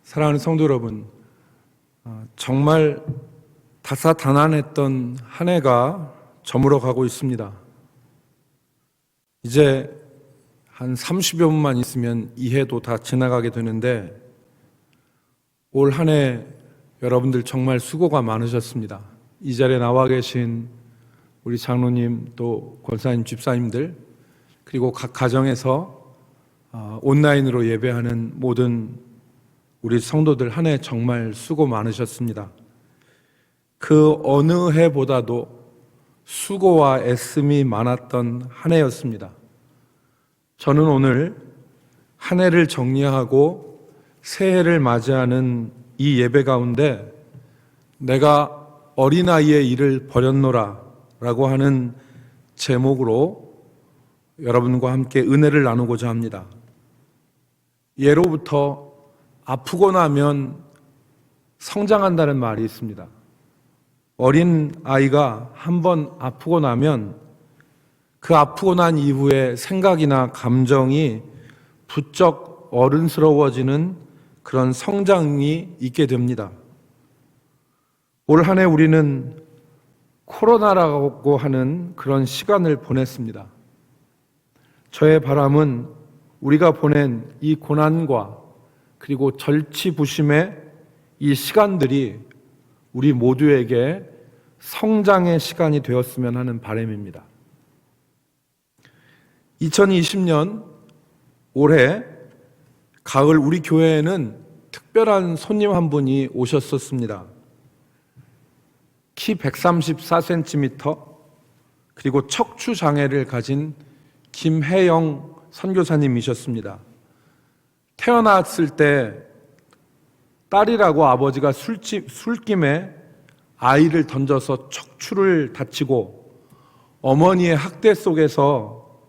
사랑하는 성도 여러분, 정말 다사다난했던 한 해가 저물어 가고 있습니다. 이제 한 30여 분만 있으면 이 해도 다 지나가게 되는데, 올 한 해 여러분들 정말 수고가 많으셨습니다. 이 자리에 나와 계신 우리 장로님, 또 권사님, 집사님들, 그리고 각 가정에서 온라인으로 예배하는 모든 우리 성도들, 한 해 정말 수고 많으셨습니다. 그 어느 해보다도 수고와 애씀이 많았던 한 해였습니다. 저는 오늘 한 해를 정리하고 새해를 맞이하는 이 예배 가운데 내가 어린아이의 일을 버렸노라 라고 하는 제목으로 여러분과 함께 은혜를 나누고자 합니다. 예로부터 아프고 나면 성장한다는 말이 있습니다. 어린 아이가 한번 아프고 나면 그 아프고 난 이후에 생각이나 감정이 부쩍 어른스러워지는 그런 성장이 있게 됩니다. 올 한 해 우리는 코로나라고 하는 그런 시간을 보냈습니다. 저의 바람은 우리가 보낸 이 고난과 그리고 절치부심의 이 시간들이 우리 모두에게 성장의 시간이 되었으면 하는 바람입니다. 2020년 올해 가을 우리 교회에는 특별한 손님 한 분이 오셨었습니다. 키 134cm, 그리고 척추 장애를 가진 김혜영 선교사님이셨습니다. 태어났을 때 딸이라고 아버지가 술김에 아이를 던져서 척추를 다치고 어머니의 학대 속에서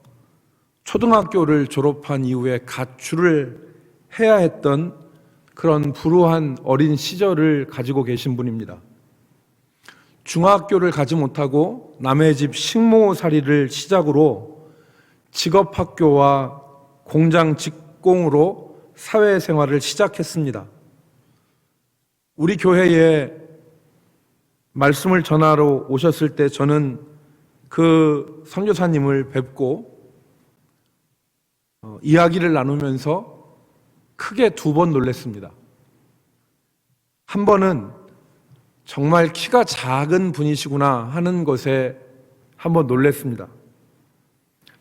초등학교를 졸업한 이후에 가출을 해야 했던 그런 불우한 어린 시절을 가지고 계신 분입니다. 중학교를 가지 못하고 남의 집 식모살이를 시작으로 직업학교와 공장 직공으로 사회생활을 시작했습니다. 우리 교회에 말씀을 전하러 오셨을 때 저는 그 선교사님을 뵙고 이야기를 나누면서 크게 2번 놀랐습니다. 한 번은 정말 키가 작은 분이시구나 하는 것에 한번 놀랐습니다.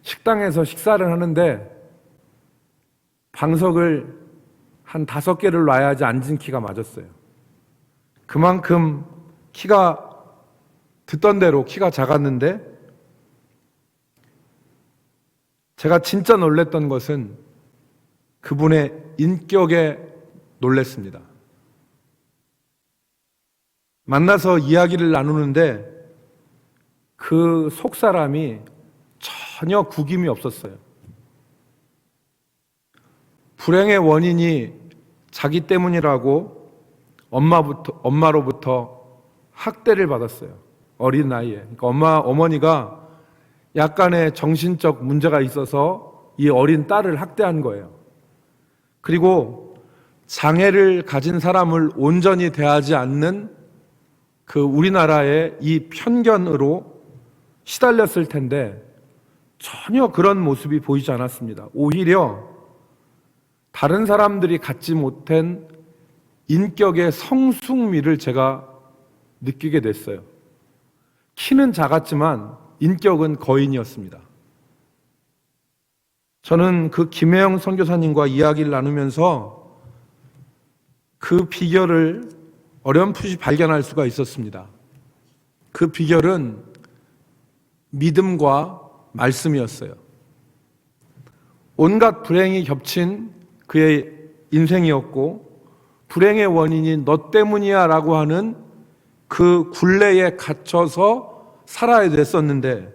식당에서 식사를 하는데 방석을 한 5개를 놔야지 앉은 키가 맞았어요. 그만큼 키가 듣던 대로 키가 작았는데, 제가 진짜 놀랐던 것은 그분의 인격에 놀랐습니다. 만나서 이야기를 나누는데 그 속사람이 전혀 구김이 없었어요. 불행의 원인이 자기 때문이라고 엄마로부터 학대를 받았어요. 어린 나이에. 그러니까 어머니가 약간의 정신적 문제가 있어서 이 어린 딸을 학대한 거예요. 그리고 장애를 가진 사람을 온전히 대하지 않는 그 우리나라의 이 편견으로 시달렸을 텐데 전혀 그런 모습이 보이지 않았습니다. 오히려 다른 사람들이 갖지 못한 인격의 성숙미를 제가 느끼게 됐어요. 키는 작았지만 인격은 거인이었습니다. 저는 그 김혜영 선교사님과 이야기를 나누면서 그 비결을 어렴풋이 발견할 수가 있었습니다. 그 비결은 믿음과 말씀이었어요. 온갖 불행이 겹친 그의 인생이었고, 불행의 원인이 너 때문이야 라고 하는 그 굴레에 갇혀서 살아야 됐었는데,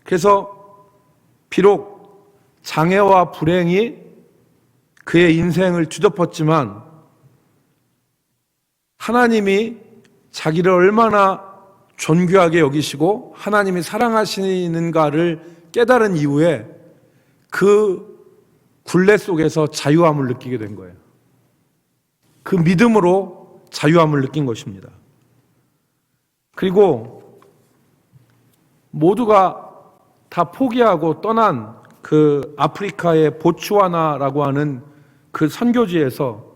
그래서 비록 장애와 불행이 그의 인생을 뒤덮었지만 하나님이 자기를 얼마나 존귀하게 여기시고 하나님이 사랑하시는가를 깨달은 이후에 그 굴레 속에서 자유함을 느끼게 된 거예요. 그 믿음으로 자유함을 느낀 것입니다. 그리고 모두가 다 포기하고 떠난 그 아프리카의 보츠와나라고 하는 그 선교지에서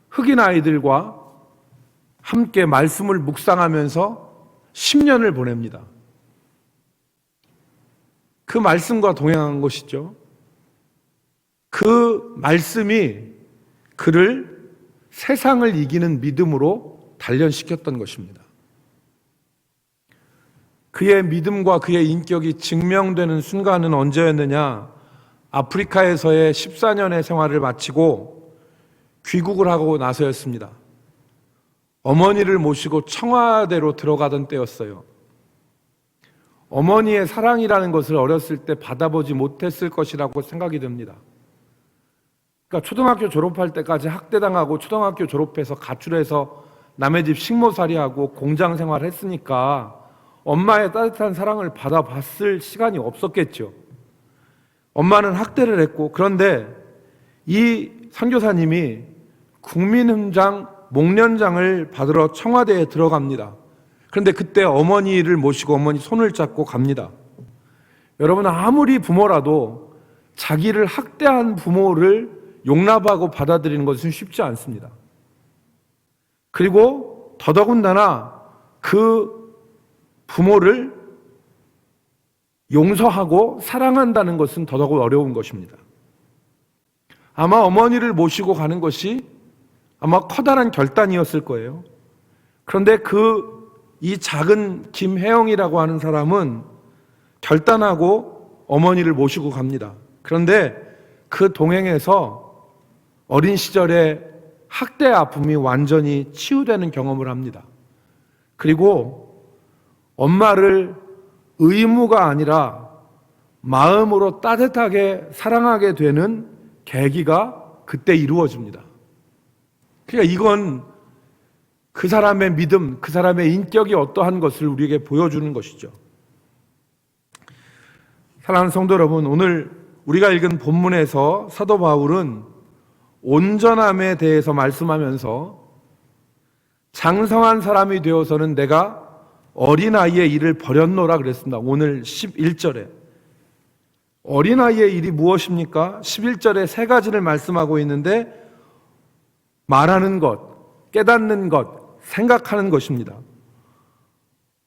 흑인 아이들과 함께 말씀을 묵상하면서 10년을 보냅니다. 그 말씀과 동행한 것이죠. 그 말씀이 그를 세상을 이기는 믿음으로 단련시켰던 것입니다. 그의 믿음과 그의 인격이 증명되는 순간은 언제였느냐? 아프리카에서의 14년의 생활을 마치고 귀국을 하고 나서였습니다. 어머니를 모시고 청와대로 들어가던 때였어요. 어머니의 사랑이라는 것을 어렸을 때 받아보지 못했을 것이라고 생각이 듭니다. 그러니까 초등학교 졸업할 때까지 학대당하고 초등학교 졸업해서 가출해서 남의 집 식모살이하고 공장 생활했으니까 엄마의 따뜻한 사랑을 받아봤을 시간이 없었겠죠. 엄마는 학대를 했고, 그런데 이 선교사님이 국민훈장 목련장을 받으러 청와대에 들어갑니다. 그런데 그때 어머니를 모시고 어머니 손을 잡고 갑니다. 여러분, 아무리 부모라도 자기를 학대한 부모를 용납하고 받아들이는 것은 쉽지 않습니다. 그리고 더더군다나 그 부모를 용서하고 사랑한다는 것은 더더욱 어려운 것입니다. 아마 어머니를 모시고 가는 것이 아마 커다란 결단이었을 거예요. 그런데 이 작은 김혜영이라고 하는 사람은 결단하고 어머니를 모시고 갑니다. 그런데 그 동행에서 어린 시절의 학대 아픔이 완전히 치유되는 경험을 합니다. 그리고 엄마를 의무가 아니라 마음으로 따뜻하게 사랑하게 되는 계기가 그때 이루어집니다. 그러니까 이건 그 사람의 믿음, 그 사람의 인격이 어떠한 것을 우리에게 보여주는 것이죠. 사랑하는 성도 여러분, 오늘 우리가 읽은 본문에서 사도 바울은 온전함에 대해서 말씀하면서 장성한 사람이 되어서는 내가 어린아이의 일을 버렸노라 그랬습니다. 오늘 11절에. 어린아이의 일이 무엇입니까? 11절에 세 가지를 말씀하고 있는데 말하는 것, 깨닫는 것, 생각하는 것입니다.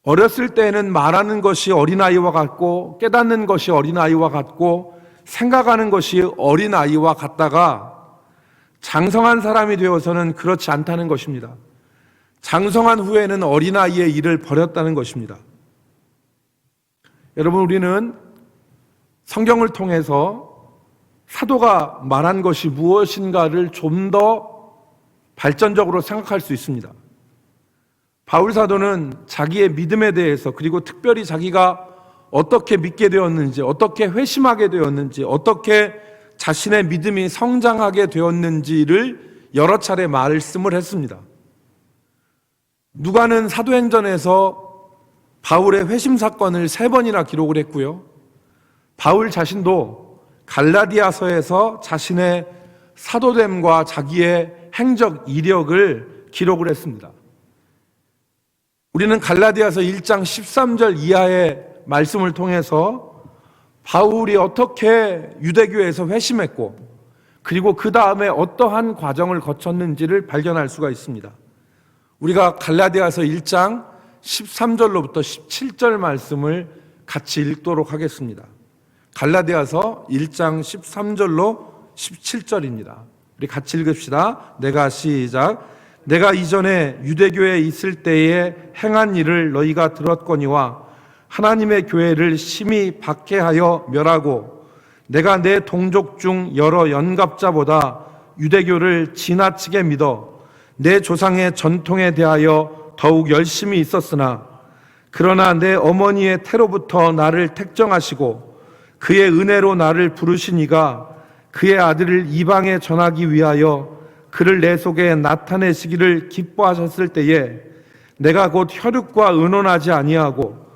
어렸을 때에는 말하는 것이 어린아이와 같고 깨닫는 것이 어린아이와 같고 생각하는 것이 어린아이와 같다가 장성한 사람이 되어서는 그렇지 않다는 것입니다. 장성한 후에는 어린아이의 일을 버렸다는 것입니다. 여러분, 우리는 성경을 통해서 사도가 말한 것이 무엇인가를 좀 더 발전적으로 생각할 수 있습니다. 바울 사도는 자기의 믿음에 대해서, 그리고 특별히 자기가 어떻게 믿게 되었는지, 어떻게 회심하게 되었는지, 어떻게 자신의 믿음이 성장하게 되었는지를 여러 차례 말씀을 했습니다. 누가는 사도행전에서 바울의 회심 사건을 3번이나 기록을 했고요. 바울 자신도 갈라디아서에서 자신의 사도됨과 자기의 행적 이력을 기록을 했습니다. 우리는 갈라디아서 1장 13절 이하의 말씀을 통해서 바울이 어떻게 유대교에서 회심했고, 그리고 그 다음에 어떠한 과정을 거쳤는지를 발견할 수가 있습니다. 우리가 갈라디아서 1장 13절로부터 17절 말씀을 같이 읽도록 하겠습니다. 갈라디아서 1장 13절로 17절입니다. 우리 같이 읽읍시다. 시작. 내가 이전에 유대교에 있을 때에 행한 일을 너희가 들었거니와 하나님의 교회를 심히 박해하여 멸하고 내가 내 동족 중 여러 연갑자보다 유대교를 지나치게 믿어 내 조상의 전통에 대하여 더욱 열심히 있었으나 그러나 내 어머니의 태로부터 나를 택정하시고 그의 은혜로 나를 부르신 이가 그의 아들을 이방에 전하기 위하여 그를 내 속에 나타내시기를 기뻐하셨을 때에 내가 곧 혈육과 의논하지 아니하고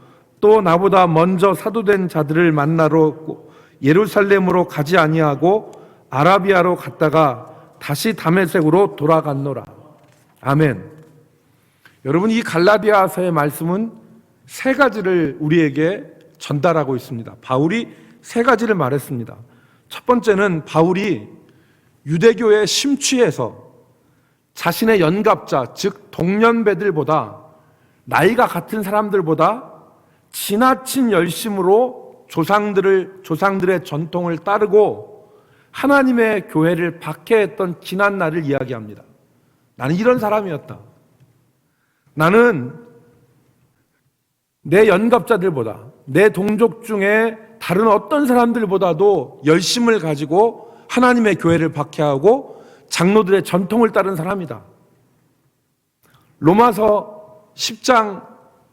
또 나보다 먼저 사도된 자들을 만나러 예루살렘으로 가지 아니하고 아라비아로 갔다가 다시 다메섹으로 돌아갔노라. 아멘. 여러분, 이 갈라디아서의 말씀은 세 가지를 우리에게 전달하고 있습니다. 바울이 세 가지를 말했습니다. 첫 번째는 바울이 유대교에 심취해서 자신의 연갑자, 즉 동년배들보다, 나이가 같은 사람들보다 지나친 열심으로 조상들의 전통을 따르고 하나님의 교회를 박해했던 지난 날을 이야기합니다. 나는 이런 사람이었다. 나는 내 연갑자들보다, 내 동족 중에 다른 어떤 사람들보다도 열심을 가지고 하나님의 교회를 박해하고 장로들의 전통을 따른 사람이다. 로마서 10장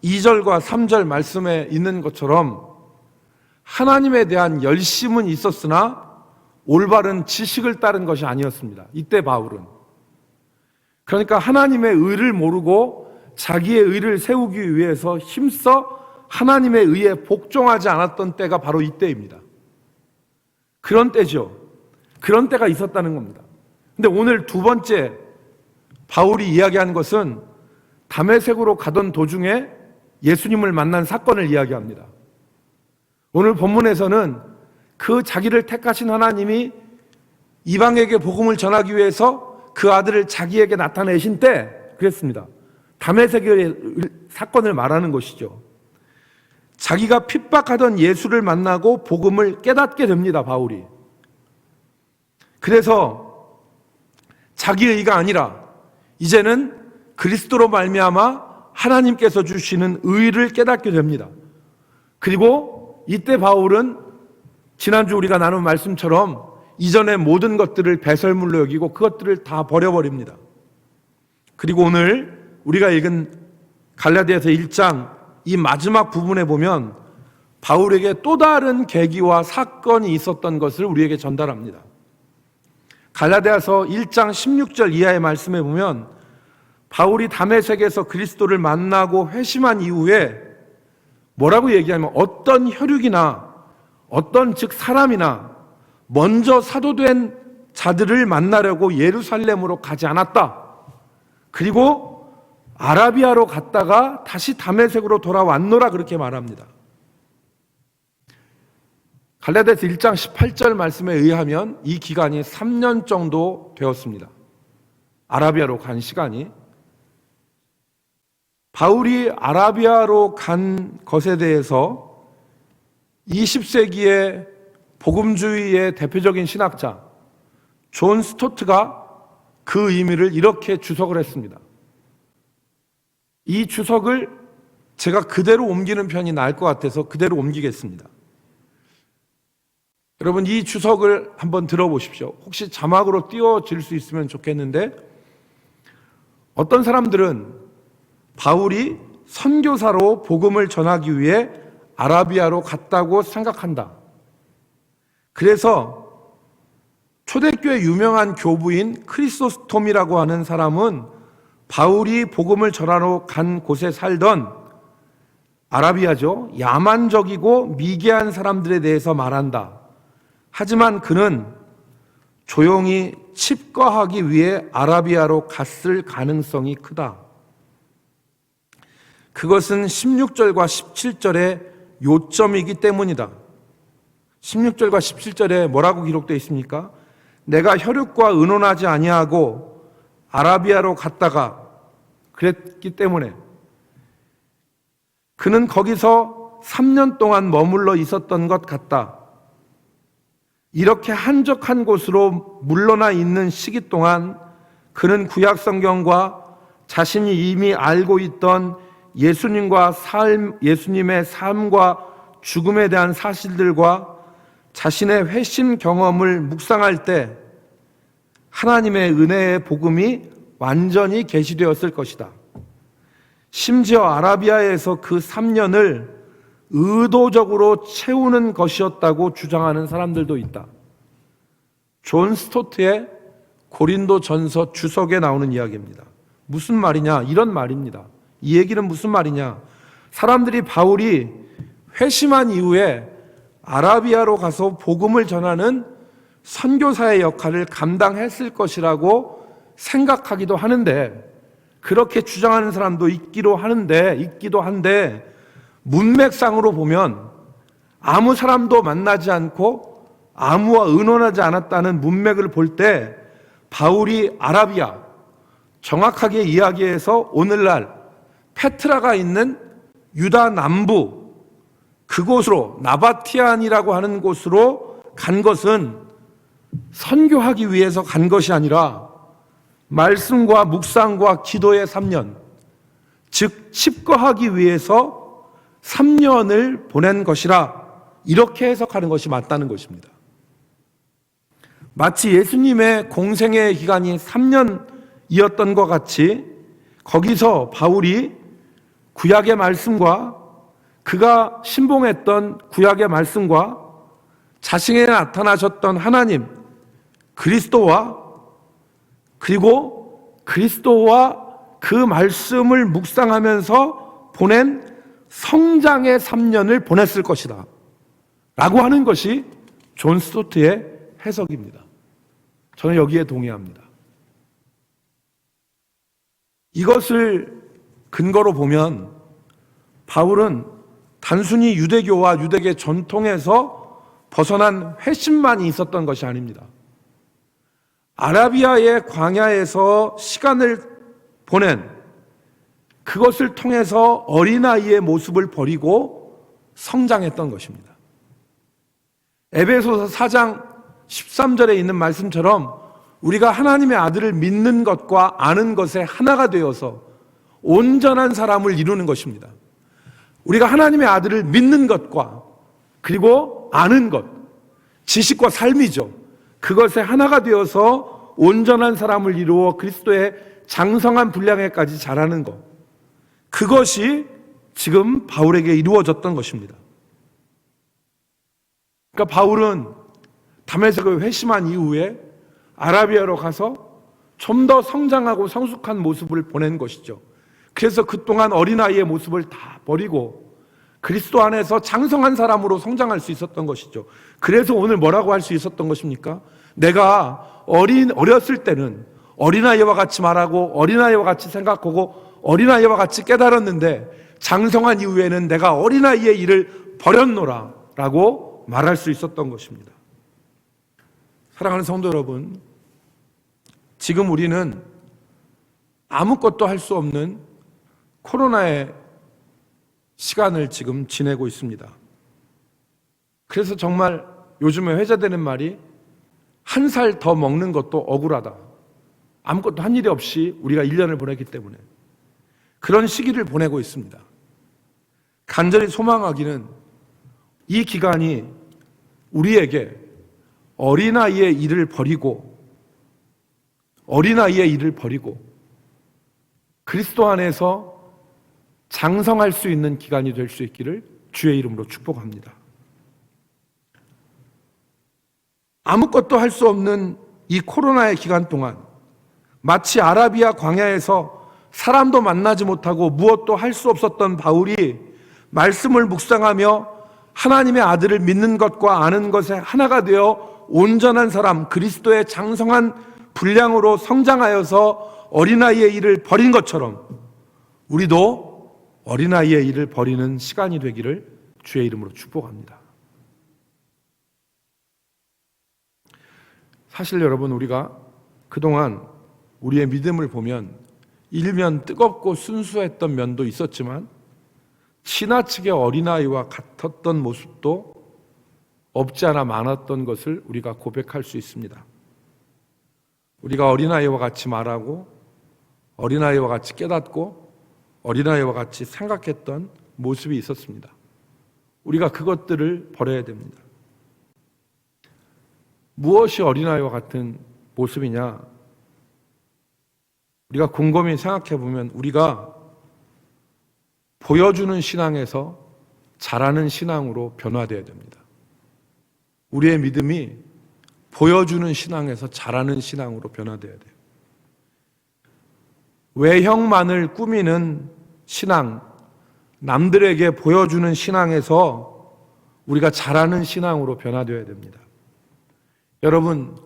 2절과 3절 말씀에 있는 것처럼 하나님에 대한 열심은 있었으나 올바른 지식을 따른 것이 아니었습니다. 이때 바울은. 그러니까 하나님의 의를 모르고 자기의 의를 세우기 위해서 힘써 하나님의 의에 복종하지 않았던 때가 바로 이때입니다. 그런 때죠. 그런 때가 있었다는 겁니다. 근데 오늘 두 번째 바울이 이야기한 것은 다메섹으로 가던 도중에 예수님을 만난 사건을 이야기합니다. 오늘 본문에서는 그 자기를 택하신 하나님이 이방에게 복음을 전하기 위해서 그 아들을 자기에게 나타내신 때 그랬습니다. 다메섹의 사건을 말하는 것이죠. 자기가 핍박하던 예수를 만나고 복음을 깨닫게 됩니다, 바울이. 그래서 자기의 의가 아니라 이제는 그리스도로 말미암아 하나님께서 주시는 의를 깨닫게 됩니다. 그리고 이때 바울은 지난주 우리가 나눈 말씀처럼 이전의 모든 것들을 배설물로 여기고 그것들을 다 버려버립니다. 그리고 오늘 우리가 읽은 갈라디아서 1장 이 마지막 부분에 보면 바울에게 또 다른 계기와 사건이 있었던 것을 우리에게 전달합니다. 갈라디아서 1장 16절 이하의 말씀에 보면 바울이 다메섹에서 그리스도를 만나고 회심한 이후에 뭐라고 얘기하면 어떤 혈육이나 어떤 즉 사람이나 먼저 사도된 자들을 만나려고 예루살렘으로 가지 않았다. 그리고 아라비아로 갔다가 다시 다메섹으로 돌아왔노라 그렇게 말합니다. 갈라디아서 1장 18절 말씀에 의하면 이 기간이 3년 정도 되었습니다. 아라비아로 간 시간이. 바울이 아라비아로 간 것에 대해서 20세기의 복음주의의 대표적인 신학자 존 스토트가 그 의미를 이렇게 주석을 했습니다. 이 주석을 제가 그대로 옮기는 편이 나을 것 같아서 그대로 옮기겠습니다. 여러분, 이 주석을 한번 들어보십시오. 혹시 자막으로 띄워질 수 있으면 좋겠는데, 어떤 사람들은 바울이 선교사로 복음을 전하기 위해 아라비아로 갔다고 생각한다. 그래서 초대교회 유명한 교부인 크리소스톰이라고 하는 사람은 바울이 복음을 전하러 간 곳에 살던 아라비아죠. 야만적이고 미개한 사람들에 대해서 말한다. 하지만 그는 조용히 칩거하기 위해 아라비아로 갔을 가능성이 크다. 그것은 16절과 17절의 요점이기 때문이다. 16절과 17절에 뭐라고 기록되어 있습니까? 내가 혈육과 의논하지 아니하고 아라비아로 갔다가 그랬기 때문에 그는 거기서 3년 동안 머물러 있었던 것 같다. 이렇게 한적한 곳으로 물러나 있는 시기 동안 그는 구약 성경과 자신이 이미 알고 있던 예수님의 삶과 죽음에 대한 사실들과 자신의 회심 경험을 묵상할 때 하나님의 은혜의 복음이 완전히 계시되었을 것이다. 심지어 아라비아에서 그 3년을 의도적으로 채우는 것이었다고 주장하는 사람들도 있다. 존 스토트의 고린도전서 주석에 나오는 이야기입니다. 무슨 말이냐? 이런 말입니다. 이 얘기는 무슨 말이냐? 사람들이 바울이 회심한 이후에 아라비아로 가서 복음을 전하는 선교사의 역할을 감당했을 것이라고 생각하기도 하는데, 그렇게 주장하는 사람도 있기도 한데 문맥상으로 보면 아무 사람도 만나지 않고 아무와 의논하지 않았다는 문맥을 볼 때 바울이 아라비아, 정확하게 이야기해서 오늘날 페트라가 있는 유다 남부 그곳으로, 나바티안이라고 하는 곳으로 간 것은 선교하기 위해서 간 것이 아니라 말씀과 묵상과 기도의 3년, 즉 집거하기 위해서 3년을 보낸 것이라, 이렇게 해석하는 것이 맞다는 것입니다. 마치 예수님의 공생의 기간이 3년이었던 것 같이 거기서 바울이 구약의 말씀과 그가 신봉했던 구약의 말씀과 자신에게 나타나셨던 하나님 그리스도와, 그리고 그리스도와 그 말씀을 묵상하면서 보낸 성장의 3년을 보냈을 것이다 라고 하는 것이 존 스토트의 해석입니다. 저는 여기에 동의합니다. 이것을 근거로 보면 바울은 단순히 유대교와 유대계 전통에서 벗어난 회심만이 있었던 것이 아닙니다. 아라비아의 광야에서 시간을 보낸, 그것을 통해서 어린아이의 모습을 버리고 성장했던 것입니다. 에베소서 4장 13절에 있는 말씀처럼 우리가 하나님의 아들을 믿는 것과 아는 것에 하나가 되어서 온전한 사람을 이루는 것입니다. 우리가 하나님의 아들을 믿는 것과 그리고 아는 것, 지식과 삶이죠. 그것에 하나가 되어서 온전한 사람을 이루어 그리스도의 장성한 분량에까지 자라는 것, 그것이 지금 바울에게 이루어졌던 것입니다. 그러니까 바울은 다메섹을 회심한 이후에 아라비아로 가서 좀 더 성장하고 성숙한 모습을 보낸 것이죠. 그래서 그동안 어린아이의 모습을 다 버리고 그리스도 안에서 장성한 사람으로 성장할 수 있었던 것이죠. 그래서 오늘 뭐라고 할 수 있었던 것입니까? 내가 어렸을 때는 어린아이와 같이 말하고 어린아이와 같이 생각하고 어린아이와 같이 깨달았는데 장성한 이후에는 내가 어린아이의 일을 버렸노라 라고 말할 수 있었던 것입니다. 사랑하는 성도 여러분, 지금 우리는 아무것도 할 수 없는 코로나의 시간을 지금 지내고 있습니다. 그래서 정말 요즘에 회자되는 말이 한 살 더 먹는 것도 억울하다. 아무것도 한 일이 없이 우리가 1년을 보냈기 때문에 그런 시기를 보내고 있습니다. 간절히 소망하기는 이 기간이 우리에게 어린아이의 일을 버리고 그리스도 안에서 장성할 수 있는 기간이 될 수 있기를 주의 이름으로 축복합니다. 아무것도 할 수 없는 이 코로나의 기간 동안 마치 아라비아 광야에서 사람도 만나지 못하고 무엇도 할 수 없었던 바울이 말씀을 묵상하며 하나님의 아들을 믿는 것과 아는 것에 하나가 되어 온전한 사람, 그리스도의 장성한 분량으로 성장하여서 어린아이의 일을 버린 것처럼 우리도 어린아이의 일을 버리는 시간이 되기를 주의 이름으로 축복합니다. 사실 여러분, 우리가 그동안 우리의 믿음을 보면 일면 뜨겁고 순수했던 면도 있었지만 지나치게 어린아이와 같았던 모습도 없지 않아 많았던 것을 우리가 고백할 수 있습니다. 우리가 어린아이와 같이 말하고 어린아이와 같이 깨닫고 어린아이와 같이 생각했던 모습이 있었습니다. 우리가 그것들을 버려야 됩니다. 무엇이 어린아이와 같은 모습이냐? 우리가 곰곰이 생각해 보면 우리가 보여주는 신앙에서 자라는 신앙으로 변화되어야 됩니다. 우리의 믿음이 보여주는 신앙에서 자라는 신앙으로 변화되어야 돼요. 외형만을 꾸미는 신앙, 남들에게 보여주는 신앙에서 우리가 자라는 신앙으로 변화되어야 됩니다. 여러분,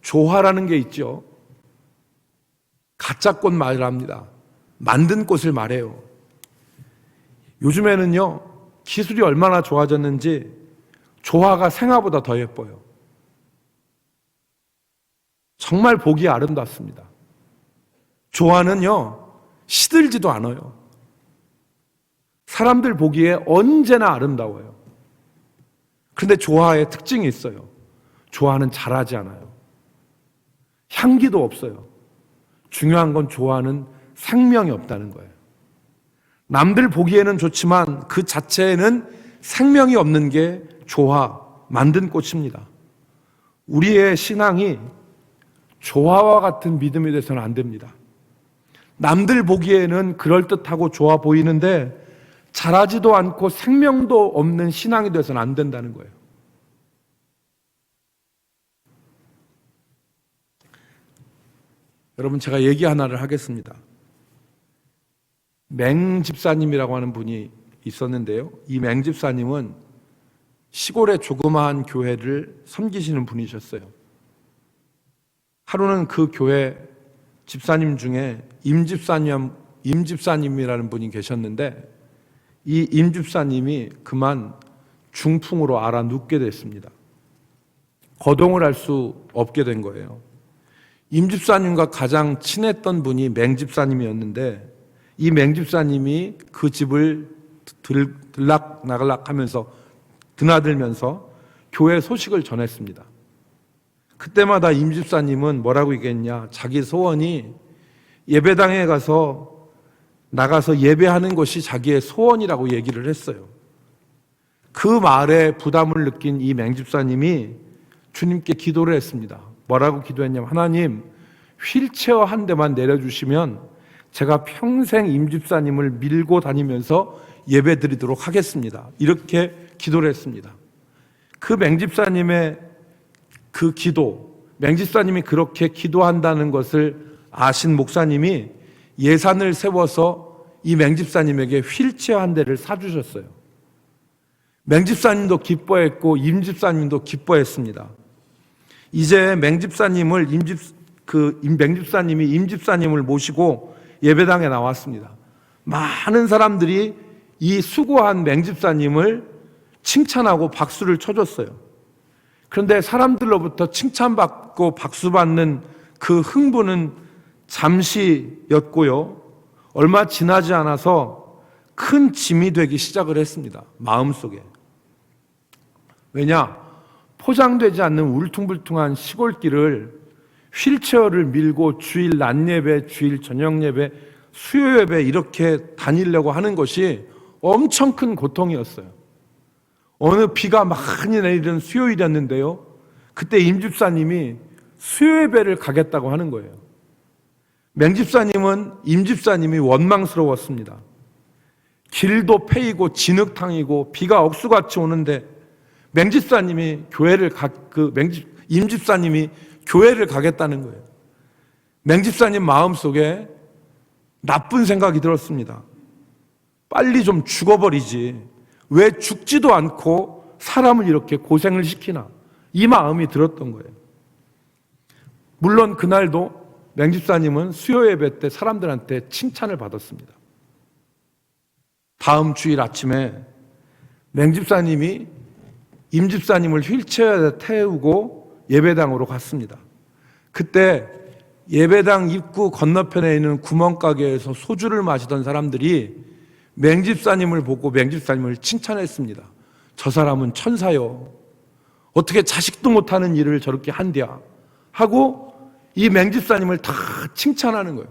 조화라는 게 있죠. 가짜 꽃 말합니다. 만든 꽃을 말해요. 요즘에는요, 기술이 얼마나 좋아졌는지 조화가 생화보다 더 예뻐요. 정말 보기 아름답습니다. 조화는요, 시들지도 않아요. 사람들 보기에 언제나 아름다워요. 그런데 조화의 특징이 있어요. 조화는 자라지 않아요. 향기도 없어요. 중요한 건 조화는 생명이 없다는 거예요. 남들 보기에는 좋지만 그 자체에는 생명이 없는 게 조화, 만든 꽃입니다. 우리의 신앙이 조화와 같은 믿음이 돼서는 안 됩니다. 남들 보기에는 그럴듯하고 좋아 보이는데 자라지도 않고 생명도 없는 신앙이 돼서는 안 된다는 거예요. 여러분, 제가 얘기 하나를 하겠습니다. 맹 집사님이라고 하는 분이 있었는데요. 이 맹 집사님은 시골의 조그마한 교회를 섬기시는 분이셨어요. 하루는 그 교회 집사님 중에 임집사님이라는 분이 계셨는데 이 임집사님이 그만 중풍으로 앓아 눕게 됐습니다. 거동을 할 수 없게 된 거예요. 임집사님과 가장 친했던 분이 맹집사님이었는데 이 맹집사님이 그 집을 들락나갈락 하면서 드나들면서 교회 소식을 전했습니다. 그때마다 임집사님은 뭐라고 얘기했냐, 자기 소원이 예배당에 나가서 예배하는 것이 자기의 소원이라고 얘기를 했어요. 그 말에 부담을 느낀 이 맹집사님이 주님께 기도를 했습니다. 뭐라고 기도했냐면, 하나님, 휠체어 한 대만 내려주시면 제가 평생 임집사님을 밀고 다니면서 예배 드리도록 하겠습니다. 이렇게 기도를 했습니다. 그 맹집사님의 그 기도, 맹집사님이 그렇게 기도한다는 것을 아신 목사님이 예산을 세워서 이 맹집사님에게 휠체어 한 대를 사주셨어요. 맹집사님도 기뻐했고 임집사님도 기뻐했습니다. 이제 맹집사님이 임집사님을 모시고 예배당에 나왔습니다. 많은 사람들이 이 수고한 맹집사님을 칭찬하고 박수를 쳐줬어요. 그런데 사람들로부터 칭찬받고 박수받는 그 흥분은 잠시였고요. 얼마 지나지 않아서 큰 짐이 되기 시작을 했습니다. 마음속에. 왜냐? 포장되지 않는 울퉁불퉁한 시골길을 휠체어를 밀고 주일 낮 예배, 주일 저녁 예배, 수요 예배 이렇게 다니려고 하는 것이 엄청 큰 고통이었어요. 어느 비가 많이 내리는 수요일이었는데요. 그때 임집사님이 수요 예배를 가겠다고 하는 거예요. 맹집사님은 임집사님이 원망스러웠습니다. 길도 패이고 진흙탕이고 비가 억수같이 오는데 임집사님이 교회를 가겠다는 거예요. 맹집사님 마음속에 나쁜 생각이 들었습니다. 빨리 좀 죽어버리지. 왜 죽지도 않고 사람을 이렇게 고생을 시키나. 이 마음이 들었던 거예요. 물론 그날도 맹집사님은 수요 예배 때 사람들한테 칭찬을 받았습니다. 다음 주일 아침에 맹집사님이 임집사님을 휠체어에 태우고 예배당으로 갔습니다. 그때 예배당 입구 건너편에 있는 구멍가게에서 소주를 마시던 사람들이 맹집사님을 보고 맹집사님을 칭찬했습니다. 저 사람은 천사요. 어떻게 자식도 못하는 일을 저렇게 한대야 하고 이 맹집사님을 다 칭찬하는 거예요.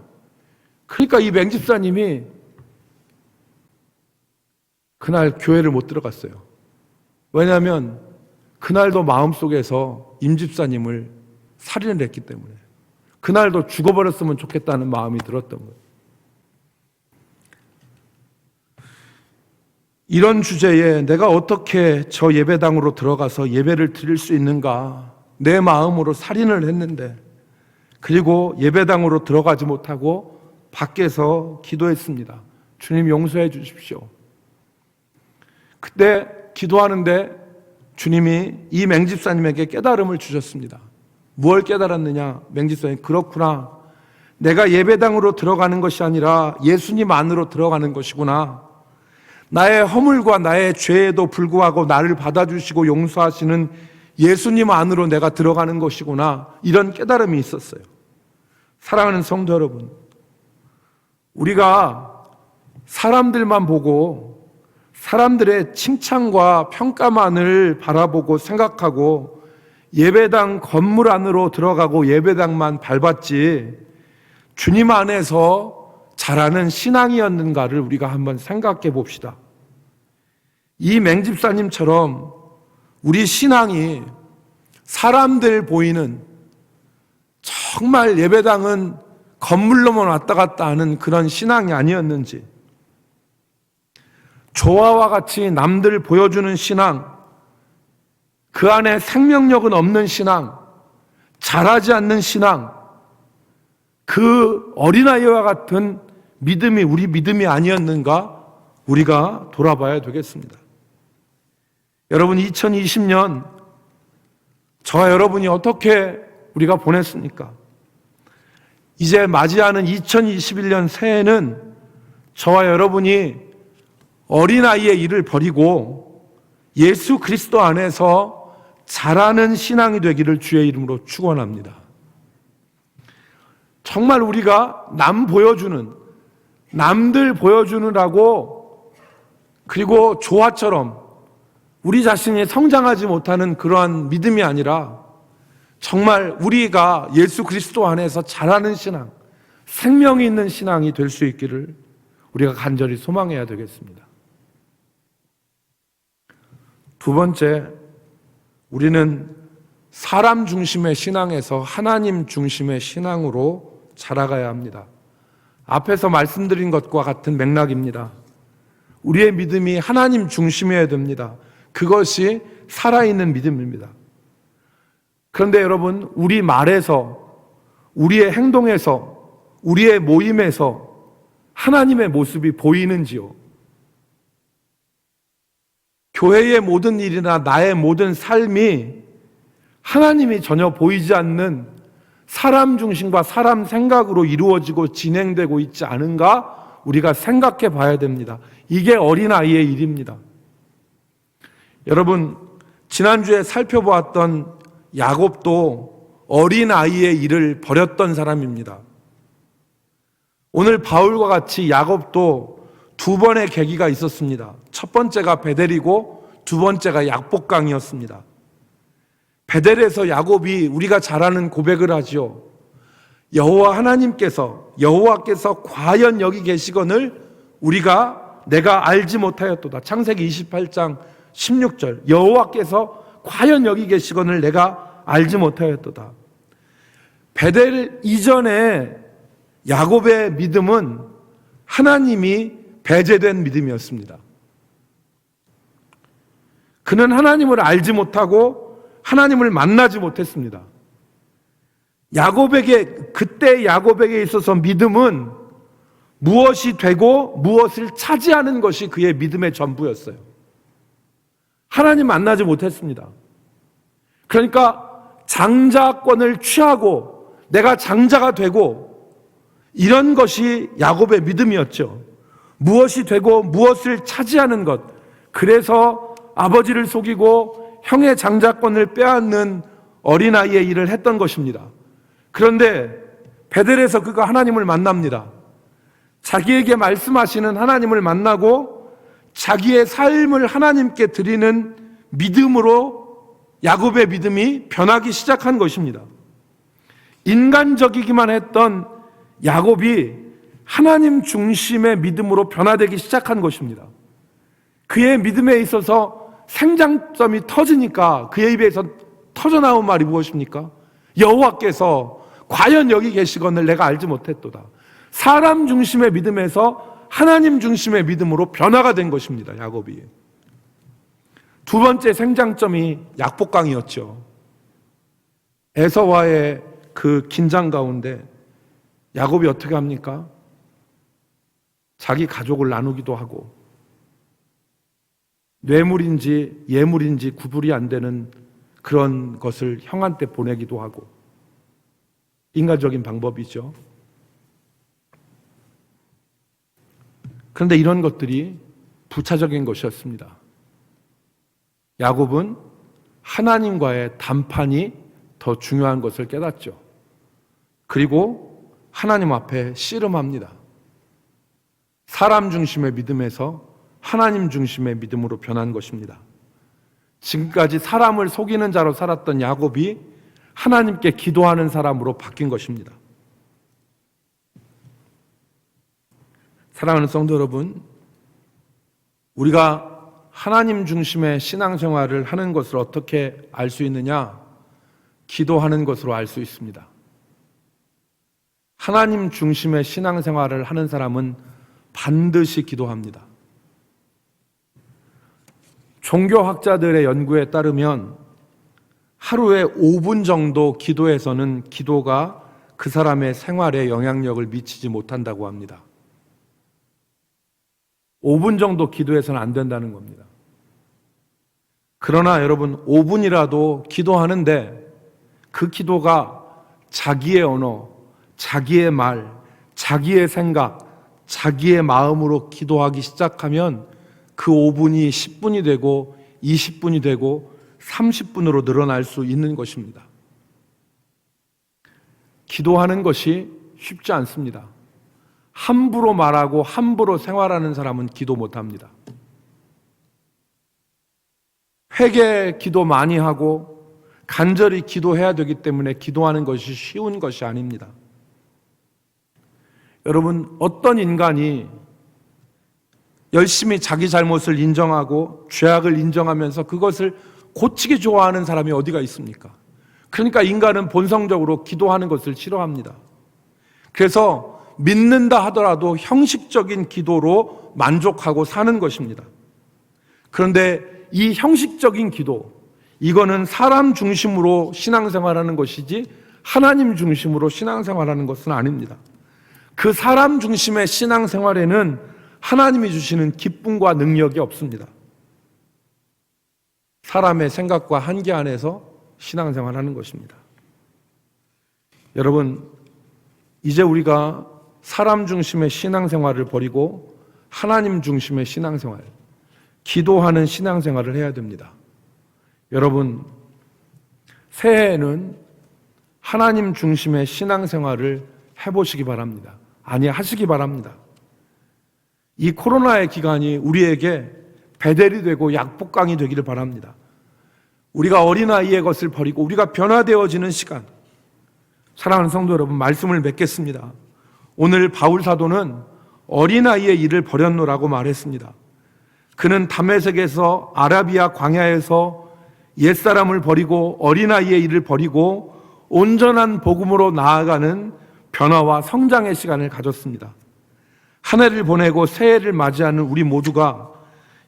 그러니까 이 맹집사님이 그날 교회를 못 들어갔어요. 왜냐하면 그날도 마음속에서 임집사님을 살인을 했기 때문에, 그날도 죽어버렸으면 좋겠다는 마음이 들었던 거예요. 이런 주제에 내가 어떻게 저 예배당으로 들어가서 예배를 드릴 수 있는가, 내 마음으로 살인을 했는데, 그리고 예배당으로 들어가지 못하고 밖에서 기도했습니다. 주님 용서해 주십시오. 그때 기도하는데 주님이 이 맹집사님에게 깨달음을 주셨습니다. 무엇을 깨달았느냐? 맹지성이 그렇구나. 내가 예배당으로 들어가는 것이 아니라 예수님 안으로 들어가는 것이구나. 나의 허물과 나의 죄에도 불구하고 나를 받아주시고 용서하시는 예수님 안으로 내가 들어가는 것이구나. 이런 깨달음이 있었어요. 사랑하는 성도 여러분, 우리가 사람들만 보고 사람들의 칭찬과 평가만을 바라보고 생각하고 예배당 건물 안으로 들어가고 예배당만 밟았지 주님 안에서 자라는 신앙이었는가를 우리가 한번 생각해 봅시다. 이 맹집사님처럼 우리 신앙이 사람들 보이는 정말 예배당은 건물로만 왔다 갔다 하는 그런 신앙이 아니었는지, 조화와 같이 남들 보여주는 신앙, 그 안에 생명력은 없는 신앙, 자라지 않는 신앙, 그 어린아이와 같은 믿음이 우리 믿음이 아니었는가 우리가 돌아봐야 되겠습니다. 여러분, 2020년 저와 여러분이 어떻게 우리가 보냈습니까? 이제 맞이하는 2021년 새해는 저와 여러분이 어린아이의 일을 버리고 예수 그리스도 안에서 자라는 신앙이 되기를 주의 이름으로 축원합니다. 정말 우리가 남들 보여주느라고 그리고 조화처럼 우리 자신이 성장하지 못하는 그러한 믿음이 아니라 정말 우리가 예수 그리스도 안에서 자라는 신앙, 생명이 있는 신앙이 될 수 있기를 우리가 간절히 소망해야 되겠습니다. 두 번째, 우리는 사람 중심의 신앙에서 하나님 중심의 신앙으로 자라가야 합니다. 앞에서 말씀드린 것과 같은 맥락입니다. 우리의 믿음이 하나님 중심이어야 됩니다. 그것이 살아있는 믿음입니다. 그런데 여러분, 우리 말에서, 우리의 행동에서, 우리의 모임에서 하나님의 모습이 보이는지요? 교회의 모든 일이나 나의 모든 삶이 하나님이 전혀 보이지 않는 사람 중심과 사람 생각으로 이루어지고 진행되고 있지 않은가 우리가 생각해 봐야 됩니다. 이게 어린아이의 일입니다. 여러분, 지난주에 살펴보았던 야곱도 어린아이의 일을 버렸던 사람입니다. 오늘 바울과 같이 야곱도 두 번의 계기가 있었습니다. 첫 번째가 베델이고 두 번째가 약복강이었습니다. 베델에서 야곱이 우리가 잘 아는 고백을 하죠. 여호와께서 과연 여기 계시거늘 내가 알지 못하였도다. 창세기 28장 16절. 여호와께서 과연 여기 계시거늘 내가 알지 못하였도다. 베델 이전에 야곱의 믿음은 하나님이 배제된 믿음이었습니다. 그는 하나님을 알지 못하고 하나님을 만나지 못했습니다. 그때 야곱에게 있어서 믿음은 무엇이 되고 무엇을 차지하는 것이 그의 믿음의 전부였어요. 하나님 만나지 못했습니다. 그러니까 장자권을 취하고 내가 장자가 되고 이런 것이 야곱의 믿음이었죠. 무엇이 되고 무엇을 차지하는 것. 그래서 아버지를 속이고 형의 장자권을 빼앗는 어린아이의 일을 했던 것입니다. 그런데 베델에서 그가 하나님을 만납니다. 자기에게 말씀하시는 하나님을 만나고 자기의 삶을 하나님께 드리는 믿음으로 야곱의 믿음이 변하기 시작한 것입니다. 인간적이기만 했던 야곱이 하나님 중심의 믿음으로 변화되기 시작한 것입니다. 그의 믿음에 있어서 생장점이 터지니까 그의 입에서 터져나온 말이 무엇입니까? 여호와께서 과연 여기 계시거늘 내가 알지 못했도다. 사람 중심의 믿음에서 하나님 중심의 믿음으로 변화가 된 것입니다. 야곱이. 두 번째 생장점이 약복강이었죠. 에서와의 그 긴장 가운데 야곱이 어떻게 합니까? 자기 가족을 나누기도 하고 뇌물인지 예물인지 구분이 안 되는 그런 것을 형한테 보내기도 하고 인간적인 방법이죠. 그런데 이런 것들이 부차적인 것이었습니다. 야곱은 하나님과의 담판이 더 중요한 것을 깨닫죠. 그리고 하나님 앞에 씨름합니다. 사람 중심의 믿음에서 하나님 중심의 믿음으로 변한 것입니다. 지금까지 사람을 속이는 자로 살았던 야곱이 하나님께 기도하는 사람으로 바뀐 것입니다. 사랑하는 성도 여러분, 우리가 하나님 중심의 신앙생활을 하는 것을 어떻게 알 수 있느냐? 기도하는 것으로 알 수 있습니다. 하나님 중심의 신앙생활을 하는 사람은 반드시 기도합니다. 종교학자들의 연구에 따르면 하루에 5분 정도 기도해서는 기도가 그 사람의 생활에 영향력을 미치지 못한다고 합니다. 5분 정도 기도해서는 안 된다는 겁니다. 그러나 여러분, 5분이라도 기도하는데 그 기도가 자기의 언어, 자기의 말, 자기의 생각, 자기의 마음으로 기도하기 시작하면 그 5분이 10분이 되고 20분이 되고 30분으로 늘어날 수 있는 것입니다. 기도하는 것이 쉽지 않습니다. 함부로 말하고 함부로 생활하는 사람은 기도 못합니다. 회개 기도 많이 하고 간절히 기도해야 되기 때문에 기도하는 것이 쉬운 것이 아닙니다. 여러분, 어떤 인간이 열심히 자기 잘못을 인정하고 죄악을 인정하면서 그것을 고치기 좋아하는 사람이 어디가 있습니까? 그러니까 인간은 본성적으로 기도하는 것을 싫어합니다. 그래서 믿는다 하더라도 형식적인 기도로 만족하고 사는 것입니다. 그런데 이 형식적인 기도, 이거는 사람 중심으로 신앙생활하는 것이지 하나님 중심으로 신앙생활하는 것은 아닙니다. 그 사람 중심의 신앙생활에는 하나님이 주시는 기쁨과 능력이 없습니다. 사람의 생각과 한계 안에서 신앙생활하는 것입니다. 여러분, 이제 우리가 사람 중심의 신앙생활을 버리고 하나님 중심의 신앙생활, 기도하는 신앙생활을 해야 됩니다. 여러분, 새해에는 하나님 중심의 신앙생활을 해보시기 바랍니다. 아니, 하시기 바랍니다. 이 코로나의 기간이 우리에게 베델이 되고 약복강이 되기를 바랍니다. 우리가 어린아이의 것을 버리고 우리가 변화되어지는 시간, 사랑하는 성도 여러분, 말씀을 맺겠습니다. 오늘 바울 사도는 어린아이의 일을 버렸노라고 말했습니다. 그는 다메섹에서 아라비아 광야에서 옛사람을 버리고 어린아이의 일을 버리고 온전한 복음으로 나아가는 변화와 성장의 시간을 가졌습니다. 한 해를 보내고 새해를 맞이하는 우리 모두가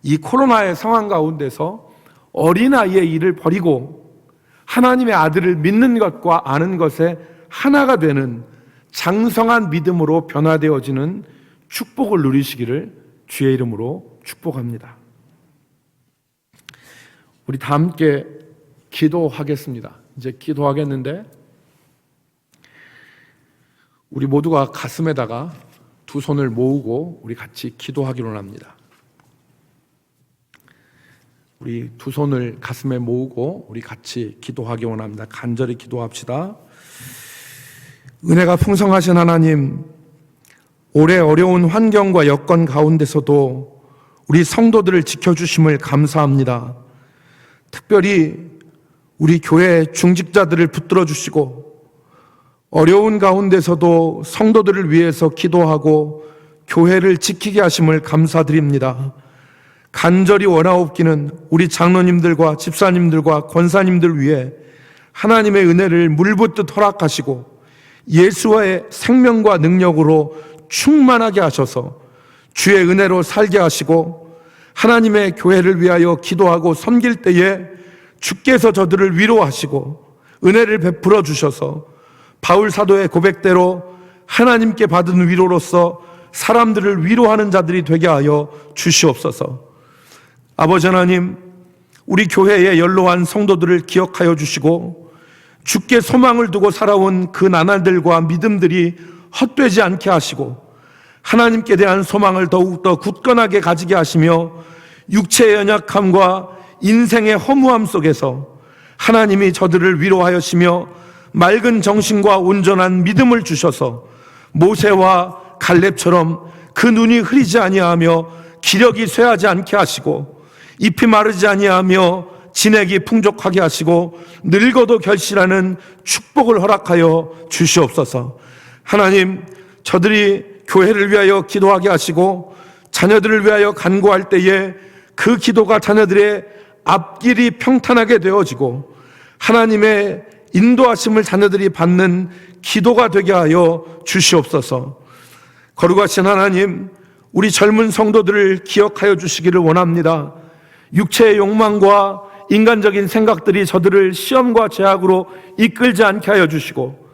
이 코로나의 상황 가운데서 어린아이의 일을 버리고 하나님의 아들을 믿는 것과 아는 것에 하나가 되는 장성한 믿음으로 변화되어지는 축복을 누리시기를 주의 이름으로 축복합니다. 우리 다 함께 기도하겠습니다. 이제 기도하겠는데 우리 모두가 가슴에다가 두 손을 모으고 우리 같이 기도하기로 합니다. 우리 두 손을 가슴에 모으고 우리 같이 기도하기 원합니다. 간절히 기도합시다. 은혜가 풍성하신 하나님, 올해 어려운 환경과 여건 가운데서도 우리 성도들을 지켜주심을 감사합니다. 특별히 우리 교회 중직자들을 붙들어 주시고 어려운 가운데서도 성도들을 위해서 기도하고 교회를 지키게 하심을 감사드립니다. 간절히 원하옵기는 우리 장로님들과 집사님들과 권사님들 위해 하나님의 은혜를 물붓듯 허락하시고 예수와의 생명과 능력으로 충만하게 하셔서 주의 은혜로 살게 하시고 하나님의 교회를 위하여 기도하고 섬길 때에 주께서 저들을 위로하시고 은혜를 베풀어 주셔서 바울 사도의 고백대로 하나님께 받은 위로로서 사람들을 위로하는 자들이 되게 하여 주시옵소서. 아버지 하나님, 우리 교회의 연로한 성도들을 기억하여 주시고 주께 소망을 두고 살아온 그 나날들과 믿음들이 헛되지 않게 하시고 하나님께 대한 소망을 더욱더 굳건하게 가지게 하시며 육체의 연약함과 인생의 허무함 속에서 하나님이 저들을 위로하시며 맑은 정신과 온전한 믿음을 주셔서 모세와 갈렙처럼 그 눈이 흐리지 아니하며 기력이 쇠하지 않게 하시고 잎이 마르지 아니하며 진액이 풍족하게 하시고 늙어도 결실하는 축복을 허락하여 주시옵소서. 하나님, 저들이 교회를 위하여 기도하게 하시고 자녀들을 위하여 간구할 때에 그 기도가 자녀들의 앞길이 평탄하게 되어지고 하나님의 인도하심을 자녀들이 받는 기도가 되게 하여 주시옵소서. 거룩하신 하나님, 우리 젊은 성도들을 기억하여 주시기를 원합니다. 육체의 욕망과 인간적인 생각들이 저들을 시험과 제약으로 이끌지 않게 하여 주시고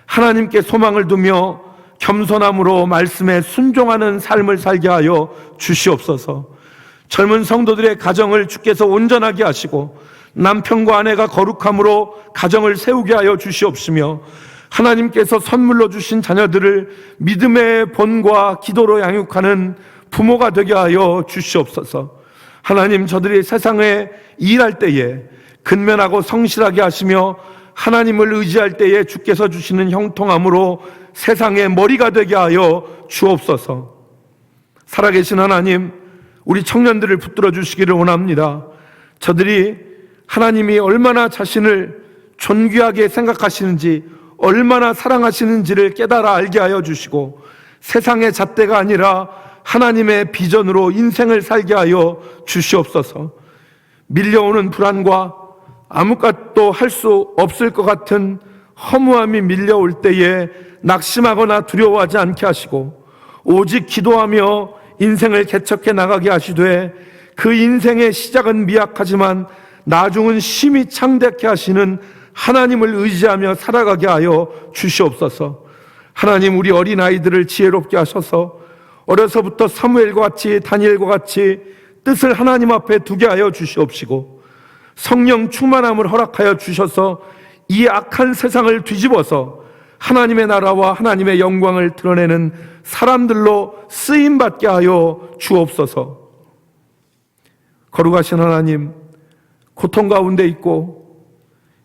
하나님께 소망을 두며 겸손함으로 말씀에 순종하는 삶을 살게 하여 주시옵소서. 젊은 성도들의 가정을 주께서 온전하게 하시고 남편과 아내가 거룩함으로 가정을 세우게 하여 주시옵시며 하나님께서 선물로 주신 자녀들을 믿음의 본과 기도로 양육하는 부모가 되게 하여 주시옵소서. 하나님, 저들이 세상에 일할 때에 근면하고 성실하게 하시며 하나님을 의지할 때에 주께서 주시는 형통함으로 세상의 머리가 되게 하여 주옵소서. 살아계신 하나님, 우리 청년들을 붙들어 주시기를 원합니다. 저들이 하나님이 얼마나 자신을 존귀하게 생각하시는지, 얼마나 사랑하시는지를 깨달아 알게 하여 주시고 세상의 잣대가 아니라 하나님의 비전으로 인생을 살게 하여 주시옵소서. 밀려오는 불안과 아무것도 할 수 없을 것 같은 허무함이 밀려올 때에 낙심하거나 두려워하지 않게 하시고 오직 기도하며 인생을 개척해 나가게 하시되 그 인생의 시작은 미약하지만 나중은 심히 창대케 하시는 하나님을 의지하며 살아가게 하여 주시옵소서. 하나님, 우리 어린아이들을 지혜롭게 하셔서 어려서부터 사무엘과 같이 다니엘과 같이 뜻을 하나님 앞에 두게 하여 주시옵시고 성령 충만함을 허락하여 주셔서 이 악한 세상을 뒤집어서 하나님의 나라와 하나님의 영광을 드러내는 사람들로 쓰임받게 하여 주옵소서. 거룩하신 하나님, 고통 가운데 있고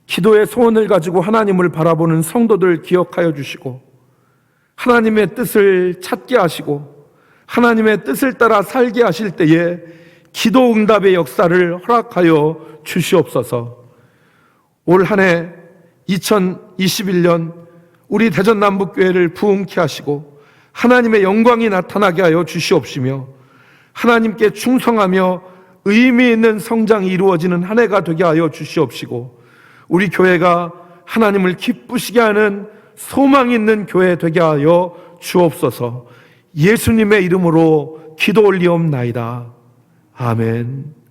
기도의 소원을 가지고 하나님을 바라보는 성도들 기억하여 주시고 하나님의 뜻을 찾게 하시고 하나님의 뜻을 따라 살게 하실 때에 기도 응답의 역사를 허락하여 주시옵소서. 올 한 해 2021년 우리 대전남북교회를 부흥케 하시고 하나님의 영광이 나타나게 하여 주시옵시며 하나님께 충성하며 의미 있는 성장이 이루어지는 한 해가 되게 하여 주시옵시고 우리 교회가 하나님을 기쁘시게 하는 소망 있는 교회 되게 하여 주옵소서. 예수님의 이름으로 기도 올리옵나이다. 아멘.